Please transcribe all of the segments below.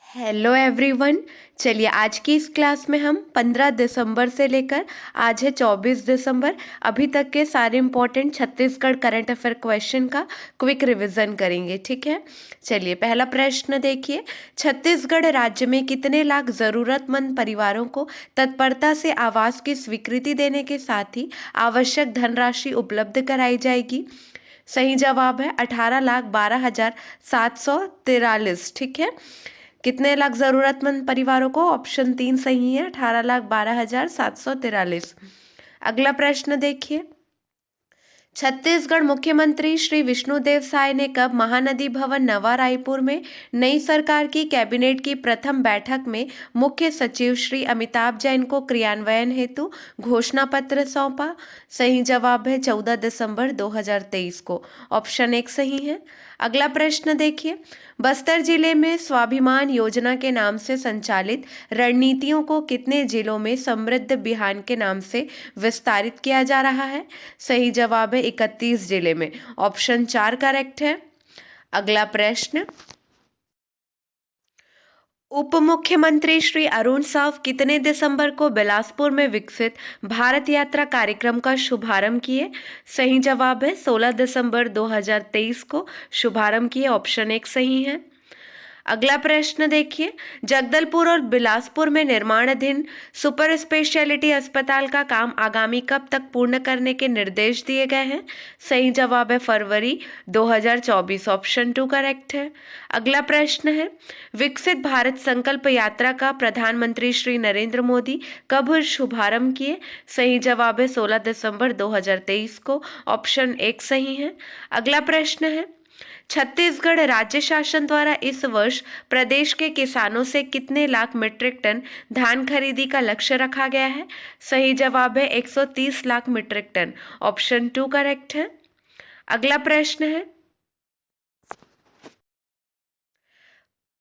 Hello everyone. चलिए आज की इस क्लास में हम 15 दिसंबर से लेकर आज है 24 दिसंबर अभी तक के सारे important Chhattisgarh current affair question का क्विक रिवीजन करेंगे। ठीक है, चलिए पहला प्रश्न देखिए। छत्तीसगढ़ राज्य में कितने लाख जरूरतमंद परिवारों को तत्परता से आवास की स्वीकृति देने के साथ ही आवश्यक धनराशि उपलब्ध कराई जाएगी? सही जवाब है 18,12,743। ठीक है, कितने लाख जरूरतमंद परिवारों को? ऑप्शन 3 सही है, 18,12,743। अगला प्रश्न देखिए। छत्तीसगढ़ मुख्यमंत्री श्री विष्णुदेव साय ने कब महानदी भवन नवा रायपुर में नई सरकार की कैबिनेट की प्रथम बैठक में मुख्य सचिव श्री अमिताभ जैन को क्रियान्वयन हेतु घोषणा पत्र सौंपा? सही जवाब है 14 दिसंबर 2023 को। ऑप्शन 1 सही है। अगला प्रश्न देखिए। बस्तर जिले में स्वाभिमान योजना के नाम से संचालित रणनीतियों को कितने जिलों में समृद्ध बिहान के नाम से विस्तारित किया जा रहा है? सही जवाब है 31 जिले में। ऑप्शन 4 करेक्ट है। अगला प्रश्न। उप मुख्यमंत्री श्री अरुण साव कितने दिसंबर को बिलासपुर में विकसित भारत यात्रा कार्यक्रम का शुभारंभ किए? सही जवाब है 16 दिसंबर 2023 को शुभारंभ किए। ऑप्शन 1 सही है। अगला प्रश्न देखिए। जगदलपुर और बिलासपुर में निर्माणाधीन सुपर स्पेशलिटी अस्पताल का काम आगामी कब तक पूर्ण करने के निर्देश दिए गए हैं? सही जवाब है फरवरी 2024। ऑप्शन 2 करेक्ट है। अगला प्रश्न है। विकसित भारत संकल्प यात्रा का प्रधानमंत्री श्री नरेंद्र मोदी कब शुभारंभ किए? सही जवाब है 16 दिसंबर 2023 को। ऑप्शन 1 सही है। अगला प्रश्न है। छत्तीसगढ़ राज्य शासन द्वारा इस वर्ष प्रदेश के किसानों से कितने लाख मीट्रिक टन धान खरीदी का लक्ष्य रखा गया है? सही जवाब है 130 lakh metric ton. Option 2 correct है। अगला प्रश्न है।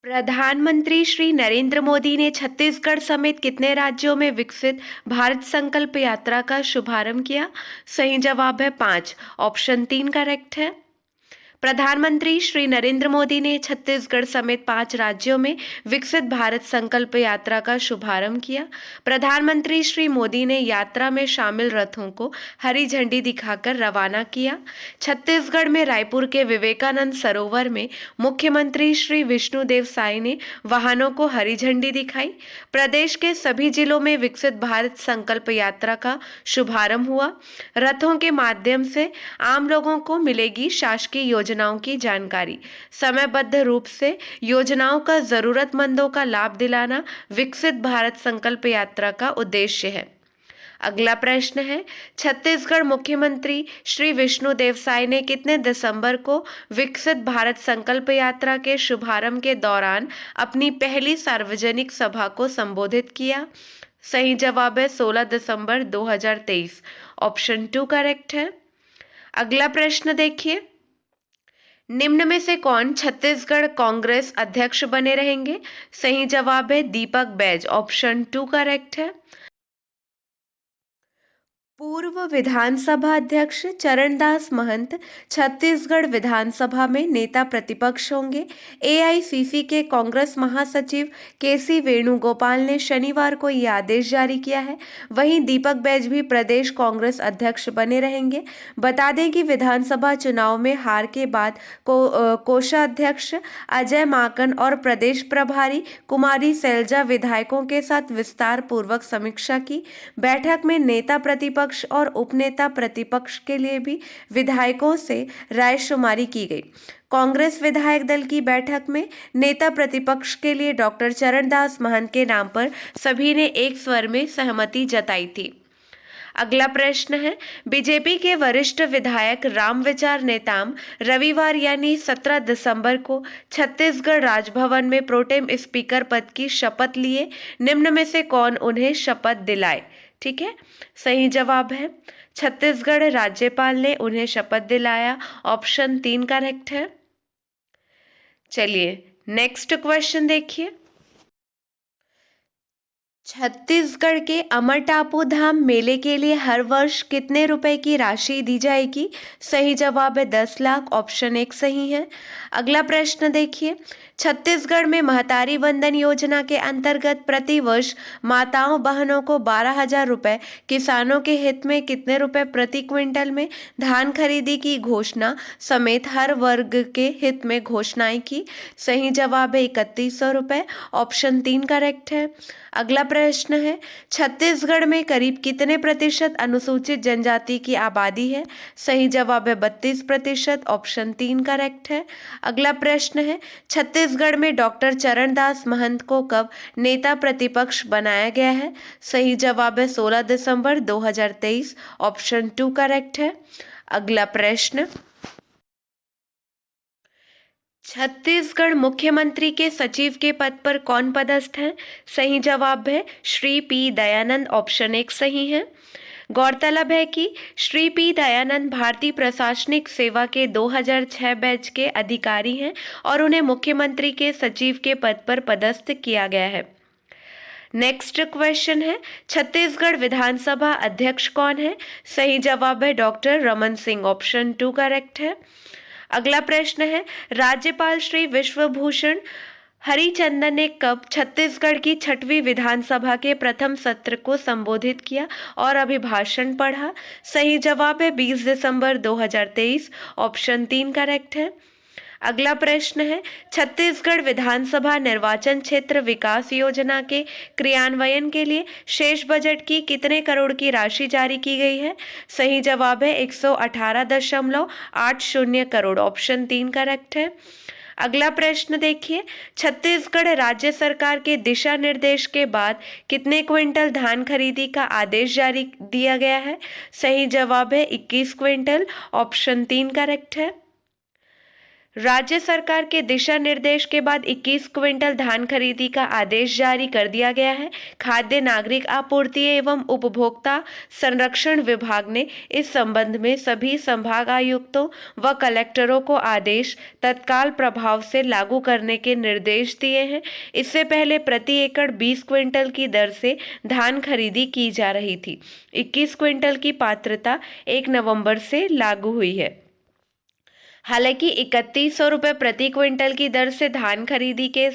प्रधानमंत्री श्री नरेंद्र मोदी ने छत्तीसगढ़ समेत कितने राज्यों में विकसित भारत संकल्प यात्रा का शुभारंभ किया? सही जवाब है 5। ऑप्शन 3 करेक्ट है। प्रधानमंत्री श्री नरेंद्र मोदी ने छत्तीसगढ़ समेत 5 राज्यों में विकसित भारत संकल्प यात्रा का शुभारंभ किया। प्रधानमंत्री श्री मोदी ने यात्रा में शामिल रथों को हरी झंडी दिखाकर रवाना किया। छत्तीसगढ़ में रायपुर के विवेकानंद सरोवर में मुख्यमंत्री श्री विष्णुदेव साय ने वाहनों को हरी झंडी दिखाई। प्रदेश के सभी जिलों में विकसित भारत संकल्प यात्रा का शुभारंभ हुआ। रथों के माध्यम से आम लोगों को मिलेगी शासकीय योजनाओं की जानकारी। समयबद्ध रूप से योजनाओं का जरूरतमंदों का लाभ दिलाना विकसित भारत संकल्प यात्रा का उद्देश्य है। अगला प्रश्न है। छत्तीसगढ़ मुख्यमंत्री श्री विष्णुदेव साय ने कितने दिसंबर को विकसित भारत संकल्प यात्रा के शुभारंभ के दौरान अपनी पहली सार्वजनिक सभा को संबोधित किया? सही जवाब है 16 दिसंबर 2023। ऑप्शन 2 करेक्ट है। अगला प्रश्न देखिए। निम्न में से कौन छत्तीसगढ़ कांग्रेस अध्यक्ष बने रहेंगे? सही जवाब है दीपक बैज। ऑप्शन 2 करेक्ट है। पूर्व विधानसभा अध्यक्ष चरणदास महंत छत्तीसगढ़ विधानसभा में नेता प्रतिपक्ष होंगे। एआईसीसी के कांग्रेस महासचिव केसी वेणुगोपाल ने शनिवार को यह आदेश जारी किया है। वहीं दीपक बैज भी प्रदेश कांग्रेस अध्यक्ष बने रहेंगे। बता दें कि विधानसभा चुनाव में हार के बाद कोषाध्यक्ष अजय माकन और प्रदेश प्रभारी कुमारी सैलजा विधायकों के साथ विस्तार पूर्वक समीक्षा की। बैठक में नेता प्रतिपक्ष और उपनेता प्रतिपक्ष के लिए भी विधायकों से रायशुमारी की गई। कांग्रेस विधायक दल की बैठक में नेता प्रतिपक्ष के लिए डॉक्टर चरणदास महंत के नाम पर सभी ने एक स्वर में सहमति जताई थी। अगला प्रश्न है। बीजेपी के वरिष्ठ विधायक रामविचार नेताम रविवार यानी 17 दिसंबर को छत्तीसगढ़ राजभवन में प्रोटेम स्पीकर पद की शपथ लिए। निम्न में से कौन उन्हें शपथ दिलाए? ठीक है, सही जवाब है छत्तीसगढ़ राज्यपाल ने उन्हें शपथ दिलाया। ऑप्शन 3 करेक्ट है। चलिए नेक्स्ट क्वेश्चन देखिए। छत्तीसगढ़ के अमर टापू धाम मेले के लिए हर वर्ष कितने रुपए की राशि दी जाएगी? सही जवाब है 10 लाख, ऑप्शन 1 सही है। अगला प्रश्न देखिए, छत्तीसगढ़ में महतारी वंदन योजना के अंतर्गत प्रतिवर्ष माताओं बहनों को 12,000 रुपए, किसानों के हित में कितने रुपए प्रति क्विंटल में धान खरीदी की घोषणा समेत हर वर्ग के हित में घोषणाएं की? सही जवाब है 3,100 रुपए, ऑप्शन 3 करेक्ट है। अगला प्रश्न है, छत्तीसगढ़ में करीब कितने प्रतिशत अनुसूचित जनजाति की आबादी है? सही जवाब है 32%, ऑप्शन 3 करेक्ट है। अगला प्रश्न है, छत्तीसगढ़ में डॉक्टर चरणदास महंत को कब नेता प्रतिपक्ष बनाया गया है? सही जवाब है 16 दिसंबर 2023, ऑप्शन 2 करेक्ट है। अगला प्रश्न, छत्तीसगढ़ मुख्यमंत्री के सचिव के पद पर कौन पदस्थ हैं? सही जवाब है श्री पी दयानंद, ऑप्शन 1 सही है। गौरतलब है कि श्री पी दयानंद भारतीय प्रशासनिक सेवा के 2006 बैच के अधिकारी हैं और उन्हें मुख्यमंत्री के सचिव के पद पर पदस्थ किया गया है। नेक्स्ट क्वेश्चन है, छत्तीसगढ़ विधानसभा अध्यक्ष कौन है? सही जवाब है doctor Raman Singh, option 2 correct है। अगला प्रश्न है, राज्यपाल श्री विश्वभूषण हरिचंदन ने कब छत्तीसगढ़ की 6वीं विधानसभा के प्रथम सत्र को संबोधित किया और अभिभाषण पढ़ा? सही जवाब है 20 दिसंबर 2023, ऑप्शन 3 करेक्ट है। अगला प्रश्न है, छत्तीसगढ़ विधानसभा निर्वाचन क्षेत्र विकास योजना के क्रियान्वयन के लिए शेष बजट की कितने करोड़ की राशि जारी की गई है? सही जवाब है 118.80 करोड़, ऑप्शन 3 करेक्ट है। अगला प्रश्न देखिए, छत्तीसगढ़ राज्य सरकार के दिशा निर्देश के बाद कितने क्विंटल धान खरीदी का आदेश जारी दिया गया है? सही जवाब है 21 क्विंटल, ऑप्शन 3 करेक्ट है। राज्य सरकार के दिशा निर्देश के बाद 21 क्विंटल धान खरीदी का आदेश जारी कर दिया गया है। खाद्य नागरिक आपूर्ति एवं उपभोक्ता संरक्षण विभाग ने इस संबंध में सभी संभागायुक्तों व कलेक्टरों को आदेश तत्काल प्रभाव से लागू करने के निर्देश दिए हैं। इससे पहले प्रति एकड़ 20 क्विंटल की दर से धान खरीदी की जा रही थी। 21 क्विंटल की पात्रता 1 नवंबर से लागू हुई है। हालांकि 3,100 रुपये प्रति क्विंटल की दर से धान खरीदी के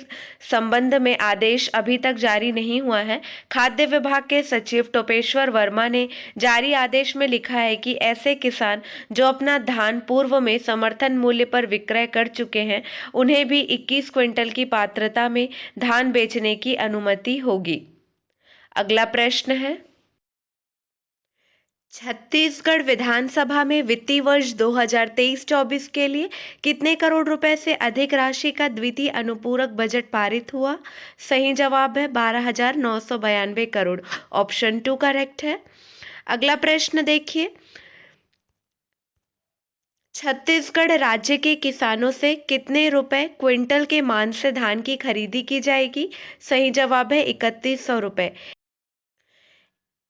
संबंध में आदेश अभी तक जारी नहीं हुआ है। खाद्य विभाग के सचिव टोपेश्वर वर्मा ने जारी आदेश में लिखा है कि ऐसे किसान जो अपना धान पूर्व में समर्थन मूल्य पर विक्रय कर चुके हैं, उन्हें भी 21 क्विंटल की पात्रता में धान बेचने की अनुमति होगी। अगला प्रश्न है, छत्तीसगढ़ विधानसभा में वित्तीय वर्ष 2023-24 के लिए कितने करोड़ रुपए से अधिक राशि का द्वितीय अनुपूरक बजट पारित हुआ? सही जवाब है 12,992 करोड़, ऑप्शन 2 करेक्ट है। अगला प्रश्न देखिए, छत्तीसगढ़ राज्य के किसानों से कितने रुपए क्विंटल के मान से धान की खरीदी की जाएगी? सही जवाब है 3,100 रुपए।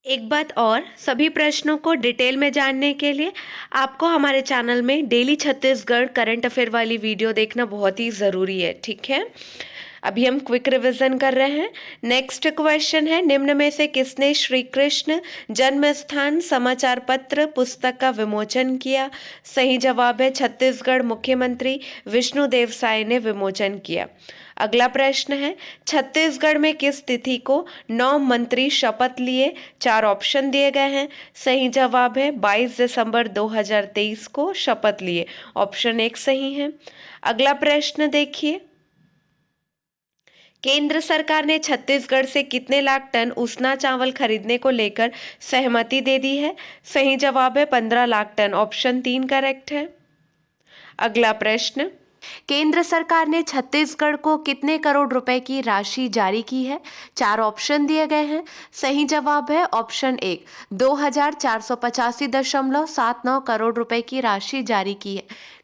एक बात और, सभी प्रश्नों को डिटेल में जानने के लिए आपको हमारे चैनल में डेली छत्तीसगढ़ करंट अफेयर वाली वीडियो देखना बहुत ही ज़रूरी है, ठीक है। अभी हम क्विक रिवीजन कर रहे हैं। नेक्स्ट क्वेश्चन है, निम्न में से किसने श्री कृष्ण जन्मस्थान समाचार पत्र पुस्तक का विमोचन किया? सही जवाब है छत्तीसगढ़ मुख्यमंत्री विष्णुदेव साय ने विमोचन किया। अगला प्रश्न है, छत्तीसगढ़ में किस तिथि को 9 मंत्री शपथ लिए? 4 ऑप्शन दिए गए हैं। सही जवाब है 22 दिसंबर 2023 को शपथ लिए, ऑप्शन 1 सही है। अगला प्रश्न देखिए, केंद्र सरकार ने छत्तीसगढ़ से कितने लाख टन उसना चावल खरीदने को लेकर सहमति दे दी है? सही जवाब है 15 लाख टन, ऑप्शन 3 करेक्ट है। अगला प्रश्न, केंद्र सरकार ने छत्तीसगढ़ को कितने करोड़ रुपए की राशि जारी की है? 4 ऑप्शन दिए गए हैं। सही जवाब है ऑप्शन 1, 2,485.79 करोड़ रुपए की राशि जारी की है।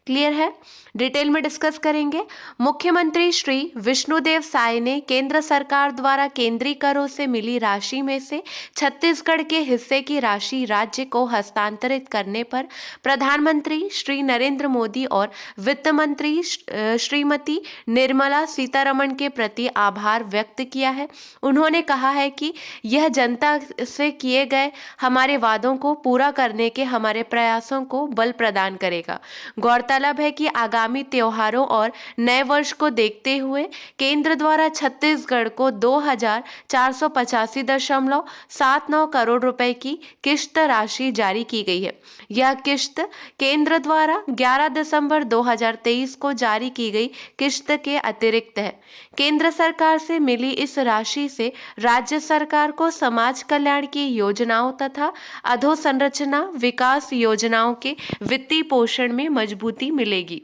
क्लियर है? डिटेल में डिस्कस करेंगे। मुख्यमंत्री श्री विष्णुदेव साय ने केंद्र सरकार द्वारा केंद्रीय करों से मिली राशि में से छत्तीसगढ़ के हिस्से की राशि राज्य को हस्तांतरित करने पर प्रधानमंत्री श्री नरेंद्र मोदी और वित्त मंत्री श्रीमती निर्मला सीतारमण के प्रति आभार व्यक्त किया है। उन्होंने कहा है कि यह जनता से किए गए हमारे वादों को पूरा करने के हमारे प्रयासों को बल प्रदान करेगा। गौरतलब है कि आगामी त्योहारों और नए वर्ष को देखते हुए केंद्र द्वारा छत्तीसगढ़ को 2,485.79 करोड़ रुपए की किश्त राशि जारी की गई है। यह किश्त केंद्र द्वारा 11 दिसंबर 2023 को जारी की गई किश्त के अतिरिक्त है। केंद्र सरकार से मिली इस राशि से राज्य सरकार को समाज कल्याण की योजनाओं तथा अधोसंरचना विकास योजनाओं के वित्तीय पोषण में मजबूती मिलेगी।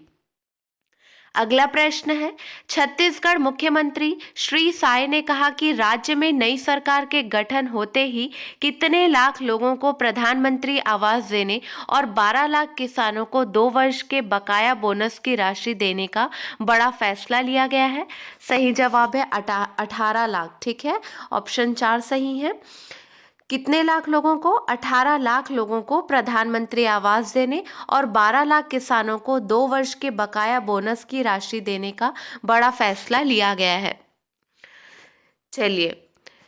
अगला प्रश्न है, छत्तीसगढ़ मुख्यमंत्री श्री साय ने कहा कि राज्य में नई सरकार के गठन होते ही कितने लाख लोगों को प्रधानमंत्री आवास देने और 12 लाख किसानों को 2 वर्ष के बकाया बोनस की राशि देने का बड़ा फैसला लिया गया है। सही जवाब है 18 लाख। ठीक है, ऑप्शन 4 सही है। कितने लाख लोगों को? 18 लाख लोगों को प्रधानमंत्री आवास देने और 12 लाख किसानों को 2 वर्ष के बकाया बोनस की राशि देने का बड़ा फैसला लिया गया है। चलिए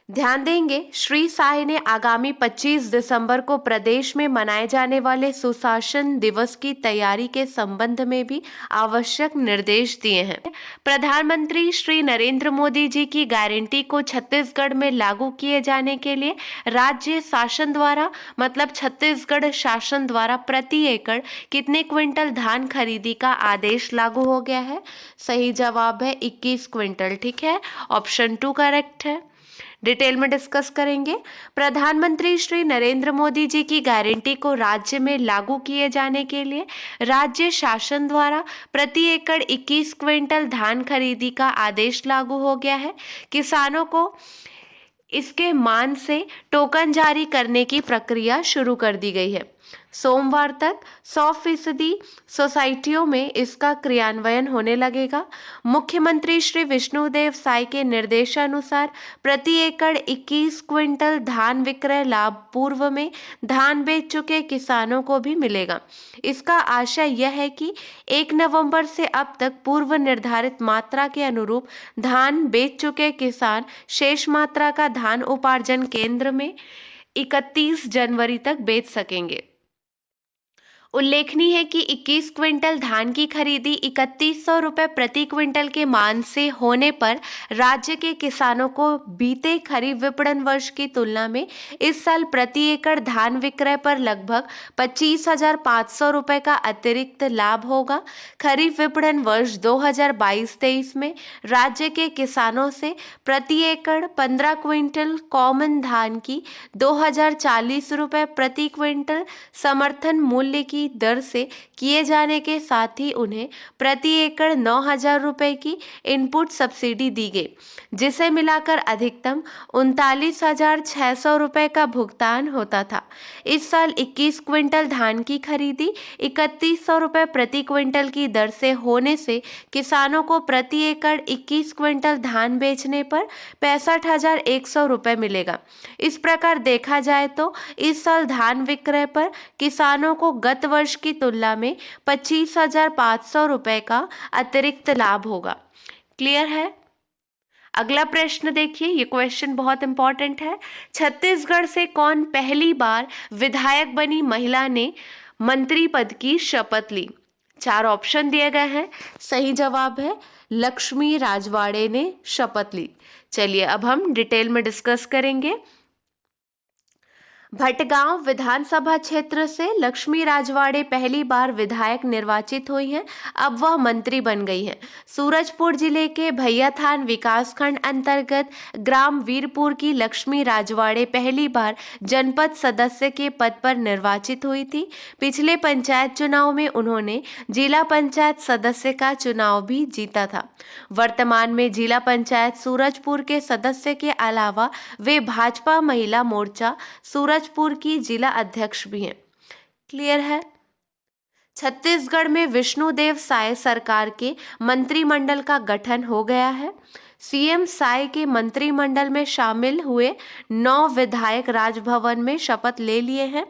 ध्यान देंगे, श्री साय ने आगामी 25 दिसंबर को प्रदेश में मनाए जाने वाले सुशासन दिवस की तैयारी के संबंध में भी आवश्यक निर्देश दिए हैं। प्रधानमंत्री श्री नरेंद्र मोदी जी की गारंटी को छत्तीसगढ़ में लागू किए जाने के लिए राज्य शासन द्वारा मतलब छत्तीसगढ़ शासन द्वारा प्रति एकड़ कितने क्विंटल धान खरीदी का आदेश लागू हो गया है? सही जवाब है 21 क्विंटल। ठीक है, ऑप्शन 2 करेक्ट है। डिटेल में डिस्कस करेंगे। प्रधानमंत्री श्री नरेंद्र मोदी जी की गारंटी को राज्य में लागू किए जाने के लिए राज्य शासन द्वारा प्रति एकड़ 21 क्विंटल धान खरीदी का आदेश लागू हो गया है। किसानों को इसके मान से टोकन जारी करने की प्रक्रिया शुरू कर दी गई है। सोमवार तक 100% सोसाइटियों में इसका क्रियान्वयन होने लगेगा। मुख्यमंत्री श्री विष्णुदेव साय के निर्देशानुसार प्रति एकड़ 21 क्विंटल धान विक्रय लाभ पूर्व में धान बेच चुके किसानों को भी मिलेगा। इसका आशय यह है कि 1 नवंबर से अब तक पूर्व निर्धारित मात्रा के अनुरूप धान बेच चुके किसान शेष मात्रा का धान उपार्जन केंद्र में 31 जनवरी तक बेच सकेंगे। उल्लेखनीय है कि 21 क्विंटल धान की खरीदी 3100 रुपये प्रति क्विंटल के मान से होने पर राज्य के किसानों को बीते खरीफ विपणन वर्ष की तुलना में इस साल प्रति एकड़ धान विक्रय पर लगभग 25,500 रुपये का अतिरिक्त लाभ होगा। खरीफ विपणन वर्ष 2022-23 में राज्य के किसानों से प्रति एकड़ 15 क्विंटल कॉमन धान की 2,040 रुपये प्रति क्विंटल समर्थन मूल्य की दर से किए जाने के साथ ही उन्हें प्रति एकड़ 9,000 रुपये की इनपुट सब्सिडी दी गई, जिसे मिलाकर अधिकतम 39,600 रुपये का भुगतान होता था। इस साल 21 क्विंटल धान की खरीदी 3100 रुपये प्रति क्विंटल की दर से होने से किसानों को प्रति एकड़ 21 क्विंटल धान बेचने पर 65,100 रुपये मिलेगा। इस प्रकार देखा जाए तो इस साल धान विक्रय पर किसानों को गत वर्ष की तुलना में 25,500 रुपये का अतिरिक्त लाभ होगा। क्लियर है? अगला प्रश्न देखिए, ये क्वेश्चन बहुत इंपॉर्टेंट है। छत्तीसगढ़ से कौन पहली बार विधायक बनी महिला ने मंत्री पद की शपथ ली? 4 ऑप्शन दिए गए हैं। सही जवाब है लक्ष्मी राजवाड़े ने शपथ ली। चलिए अब हम डिटेल में डिस्कस करेंगे। भटगांव विधानसभा क्षेत्र से लक्ष्मी राजवाड़े पहली बार विधायक निर्वाचित हुई हैं। अब वह मंत्री बन गई हैं। सूरजपुर जिले के भैयाथान विकासखंड अंतर्गत ग्राम वीरपुर की लक्ष्मी राजवाड़े पहली बार जनपद सदस्य के पद पर निर्वाचित हुई थी। पिछले पंचायत चुनाव में उन्होंने जिला पंचायत सदस्य का चुनाव भी जीता था। वर्तमान में जिला पंचायत सूरजपुर के सदस्य के अलावा वे भाजपा महिला मोर्चा सूरजपुर की जिला अध्यक्ष भी हैं। क्लियर है? छत्तीसगढ़ में विष्णुदेव साय सरकार के मंत्रिमंडल का गठन हो गया है। सीएम साय के मंत्रिमंडल में शामिल हुए 9 विधायक राजभवन में शपथ ले लिए हैं।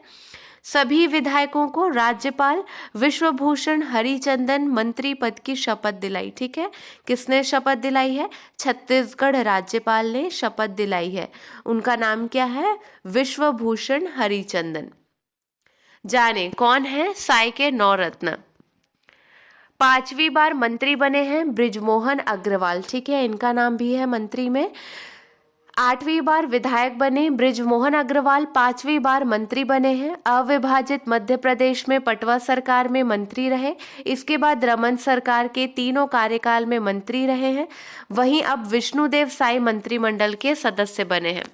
सभी विधायकों को राज्यपाल विश्वभूषण हरिचंदन मंत्री पद की शपथ दिलाई। ठीक है, किसने शपथ दिलाई है? छत्तीसगढ़ राज्यपाल ने शपथ दिलाई है। उनका नाम क्या है? विश्वभूषण हरिचंदन। जाने कौन है साय के 9 रत्न। 5वीं बार मंत्री बने हैं बृजमोहन अग्रवाल। ठीक है, इनका नाम भी है मंत्री में। 8वीं बार विधायक बने बृजमोहन अग्रवाल। 5वीं बार मंत्री बने हैं। अविभाजित मध्य प्रदेश में पटवा सरकार में मंत्री रहे। इसके बाद रमन सरकार के तीनों कार्यकाल में मंत्री रहे हैं। वहीं अब विष्णुदेव साय मंत्रिमंडल के सदस्य बने हैं।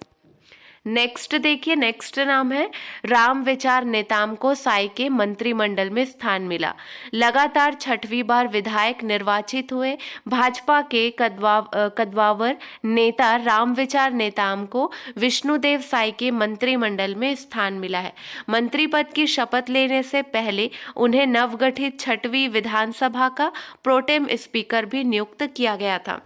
नेक्स्ट देखिए, नेक्स्ट नाम है राम विचार नेताम को साय के मंत्रिमंडल में स्थान मिला। लगातार 6वीं बार विधायक निर्वाचित हुए भाजपा के कद्दावर नेता राम विचार नेताम को विष्णुदेव साय के मंत्रिमंडल में स्थान मिला है। मंत्री पद की शपथ लेने से पहले उन्हें नवगठित 6वीं विधानसभा का प्रोटेम स्पीकर भी नियुक्त किया गया था।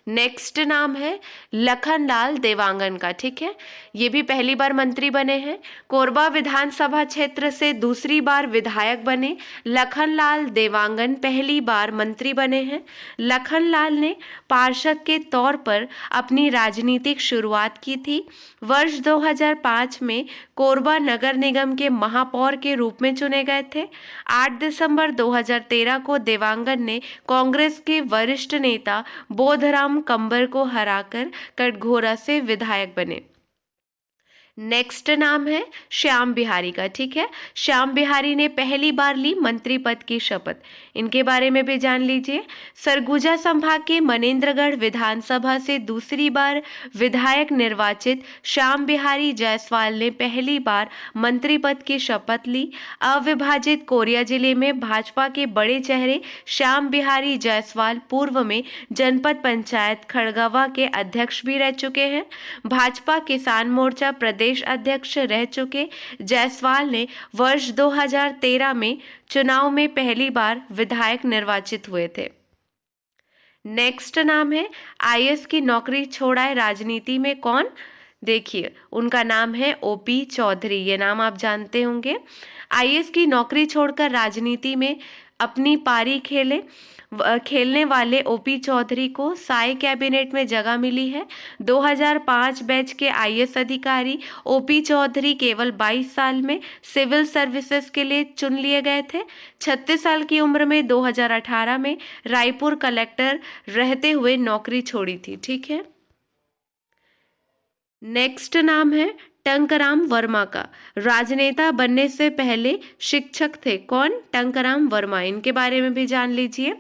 नेक्स्ट नाम है लखनलाल देवांगन का। ठीक है, ये भी पहली बार मंत्री बने हैं। कोरबा विधानसभा क्षेत्र से दूसरी बार विधायक बने लखनलाल देवांगन पहली बार मंत्री बने हैं। लखनलाल ने पार्षद के तौर पर अपनी राजनीतिक शुरुआत की थी। वर्ष 2005 में कोरबा नगर निगम के महापौर के रूप में चुने गए थे। 8 दिसंबर 2013 को देवांगन ने कांग्रेस के वरिष्ठ नेता बोधराम कंबर को हराकर कटघोरा से विधायक बने। नेक्स्ट नाम है श्याम बिहारी का। ठीक है, श्याम बिहारी ने पहली बार ली मंत्री पद की शपथ। इनके बारे में भी जान लीजिए। सरगुजा संभाग के मनेन्द्रगढ़ विधानसभा से दूसरी बार विधायक निर्वाचित श्याम बिहारी जायसवाल ने पहली बार मंत्री पद की शपथ ली। अविभाजित कोरिया जिले में भाजपा के बड़े चेहरे श्याम बिहारी जायसवाल पूर्व में जनपद पंचायत खड़गवा के अध्यक्ष भी रह चुके हैं। भाजपा किसान मोर्चा प्रदेश अध्यक्ष रह चुके जायसवाल ने वर्ष 2013 में चुनाव में पहली बार विधायक निर्वाचित हुए थे। नेक्स्ट नाम है आईएएस की नौकरी छोड़ाए राजनीति में कौन? देखिए, उनका नाम है ओपी चौधरी। ये नाम आप जानते होंगे। आईएएस की नौकरी छोड़कर राजनीति में अपनी पारी खेलने वाले ओपी चौधरी को साय कैबिनेट में जगह मिली है। 2005 बैच के आईएएस अधिकारी ओपी चौधरी केवल 22 साल में सिविल सर्विसेज के लिए चुन लिए गए थे। 36 साल की उम्र में 2018 में रायपुर कलेक्टर रहते हुए नौकरी छोड़ी थी। ठीक है, नेक्स्ट नाम है टंकराम वर्मा का। राजनेता बनने से पहले शिक्षक थे। कौन? टंकराम वर्मा। इनके बारे में भी जान लीजिए।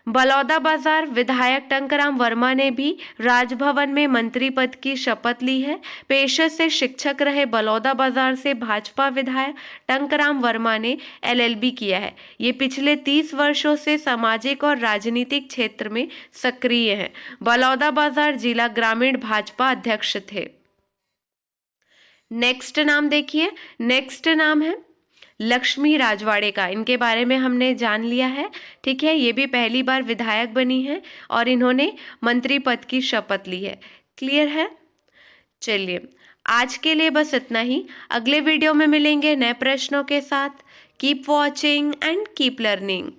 बलौदाबाजार विधायक टंकराम वर्मा ने भी राजभवन में मंत्री पद की शपथ ली है। पेशे से शिक्षक रहे बलौदाबाजार से भाजपा विधायक टंकराम वर्मा ने एलएलबी किया है। ये पिछले 30 वर्षों से सामाजिक और राजनीतिक क्षेत्र में सक्रिय हैं। बलौदाबाजार जिला ग्रामीण भाजपा अध्यक्ष थे। नेक्स्ट नाम देखिए, नेक्स्ट नाम है लक्ष्मी राजवाड़े का। इनके बारे में हमने जान लिया है। ठीक है, ये भी पहली बार विधायक बनी है और इन्होंने मंत्री पद की शपथ ली है। क्लियर है? चलिए, आज के लिए बस इतना ही। अगले वीडियो में मिलेंगे नए प्रश्नों के साथ। Keep watching and keep learning.